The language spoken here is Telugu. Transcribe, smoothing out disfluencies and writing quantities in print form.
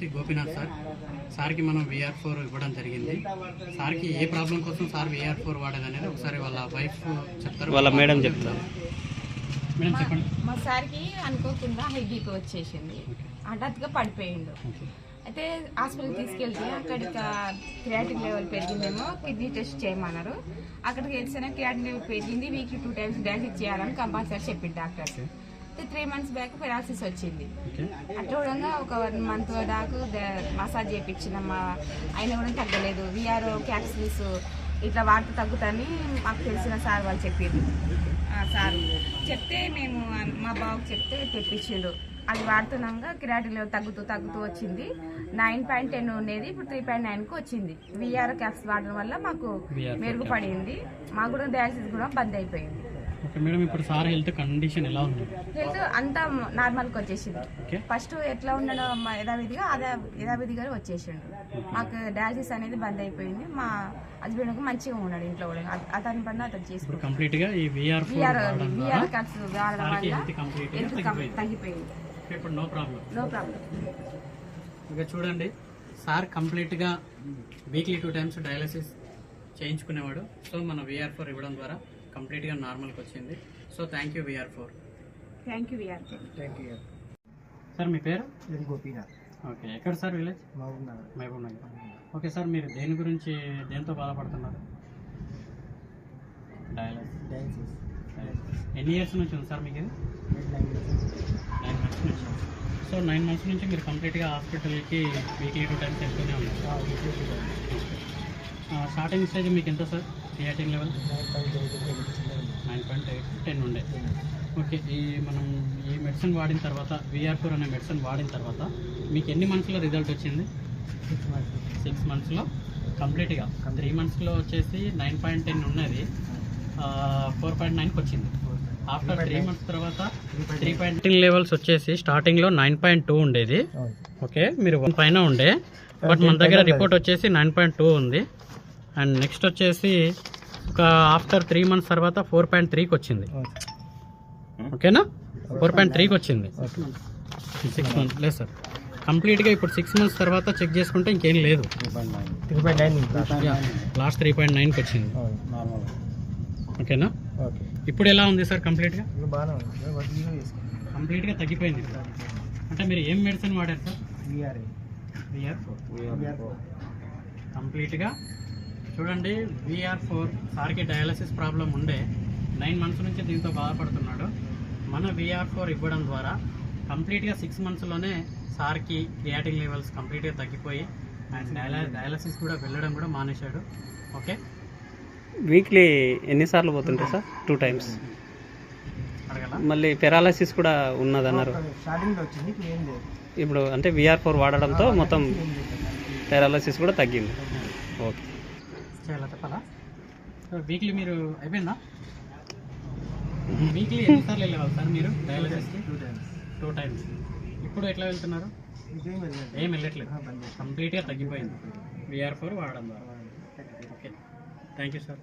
వచ్చేసి గోపీనాథ్ సార్. సార్కి మనం VR4 ఇవ్వడం జరిగింది. సార్కి ఏ ప్రాబ్లం కోసం సార్ VR4 వాడేది అనేది ఒకసారి వాళ్ళ వైఫ్ చెప్తారు, వాళ్ళ మేడం చెప్తారు. మేడం చెప్పండి. మా సార్కి అనుకోకుండా హై బీపీ వచ్చేసింది, హఠాత్తుగా పడిపోయిండు. అయితే హాస్పిటల్కి తీసుకెళ్తే అక్కడికి క్రియాటిన్ లెవెల్ పెరిగిందేమో, కిడ్నీ టెస్ట్ చేయమన్నారు. అక్కడికి వెళ్తేనే క్రియాటిన్ లెవెల్ పెరిగింది, వీక్లీ 2 times డయాలసిస్ చేయాలని కంపల్సరీ చెప్పింది డాక్టర్స్. 3 months బ్యాక్ పెరాలసిస్ వచ్చింది. అట్లా కూడా ఒక 1 month దాకా మసాజ్ చేయించినామా, అయినా కూడా తగ్గలేదు. విఆర్ క్యాప్సిల్స్ ఇట్లా వాడితే తగ్గుతాయని మాకు తెలిసిన సార్ వాళ్ళు చెప్పారు. సార్ చెప్తే మేము మా బాబుకి చెప్తే తెప్పించిండు. అది వాడుతున్నాగా క్రియాటిన్ లెవెల్ తగ్గుతూ వచ్చింది. 9.10 ఉండేది, ఇప్పుడు 3.9కు వచ్చింది. విఆర్ క్యాప్స్ వాడడం వల్ల మాకు మెరుగుపడింది. మాకు కూడా డయాలసిస్ కూడా బంద్ అయిపోయింది. మేడం ఇప్పుడు సార్ హెల్త్ కండిషన్ ఎలా ఉంది? హెల్త్ అంతా నార్మల్కి వచ్చేసింది. ఫస్ట్ ఎట్లా ఉండడం యథావిధిగా వచ్చేసిండు. మాకు డయాలసిస్ అనేది బంద్ అయిపోయింది. మా హస్బెండ్ మంచిగా ఉన్నాడు ఇంట్లో కూడా. అతని పని అతను చేసుకుంటాడు. కంప్లీట్ గా ఈ విఆర్ క్యాప్స్ వాడడం వల్ల హెల్త్ తగ్గిపోయింది. ఇప్పుడు నో ప్రాబ్లం. ఇక చూడండి, సార్ కంప్లీట్గా వీక్లీ 2 times డయాలసిస్ చేయించుకునేవాడు. సో మన VR4 ఇవ్వడం ద్వారా కంప్లీట్గా నార్మల్కి వచ్చింది. So thank you VR4. Thank you VR4. Sir మీ పేరు? గోపీనాథ్. ఓకే, ఎక్కడ sir village? Mahabubnagar. Okay sir, మీరు దేంతో బాధపడుతున్నారు? డయాలసిస్. ఎన్ని ఇయర్స్ నుంచి ఉంది సార్ మీకు ఇది? 9 months నుంచి. సో 9 months నుంచి మీరు కంప్లీట్గా హాస్పిటల్కి వీక్లీ 2 times వెళ్తూనే ఉన్నారు. స్టార్టింగ్ స్టేజ్ మీకు ఎంత సార్ క్రియాటిన్ లెవెల్? 9.8 10 ఉండే. ఓకే, మనం ఈ మెడిసిన్ వాడిన తర్వాత, VR4 అనే మెడిసిన్ వాడిన తర్వాత మీకు ఎన్ని మంత్స్లో రిజల్ట్ వచ్చింది? 6 monthsలో కంప్లీట్గా. 3 monthsలో వచ్చేసి 9.10 ఉన్నది, 4.9కి వచ్చింది. ఆఫ్టర్ 3 months తర్వాత 3.10 లెవెల్స్ వచ్చేసి స్టార్టింగ్లో 9.2 ఉండేది. ఓకే, మీరు 1 పైన ఉండే, బట్ మన దగ్గర రిపోర్ట్ వచ్చేసి 9.2 ఉంది. అండ్ నెక్స్ట్ వచ్చేసి ఒక ఆఫ్టర్ 3 months తర్వాత 4.3కి వచ్చింది. ఓకేనా, 4.3కి వచ్చింది. 6 months లేదు సార్, కంప్లీట్గా ఇప్పుడు 6 months తర్వాత చెక్ చేసుకుంటే ఇంకేం లేదు. 3.9 లాస్ట్ 3.9కి వచ్చింది. ఓకేనా, ఇప్పుడు ఎలా ఉంది సార్? కంప్లీట్గా తగ్గిపోయింది. అంటే మీరు ఏం మెడిసిన్ వాడారు సార్? VR4. కంప్లీట్గా చూడండి, VR4 సార్కి డయాలసిస్ ప్రాబ్లం ఉండే 9 months నుంచి దీంతో బాధపడుతున్నాడు. మన VR4 ఇవ్వడం ద్వారా కంప్లీట్గా 6 monthsలోనే సార్కి క్రియాటిన్ లెవెల్స్ కంప్లీట్గా తగ్గిపోయి అండ్ డయాలసిస్ కూడా వెళ్ళడం కూడా మానేశాడు. ఓకే, వీక్లీ ఎన్నిసార్లు పోతుంటాయి సార్? 2 times. అడగల. మళ్ళీ పెరాలసిస్ కూడా ఉన్నదన్నారు. ఇప్పుడు అంటే VR4 వాడడంతో మొత్తం పెరాలసిస్ కూడా తగ్గింది. ఓకే, చాలా చెప్పాలా? వీక్లీ మీరు అయిపోయిందా? వీక్లీ ఎన్నిసార్లు వెళ్ళేవాళ్ళు సార్ మీరు డయాలసిస్కి? 2 times. ఇప్పుడు ఎట్లా వెళ్తున్నారు? ఏం వెళ్ళట్లేదు, కంప్లీట్గా తగ్గిపోయింది VR4 వాడడం ద్వారా. Okay, thank you sir.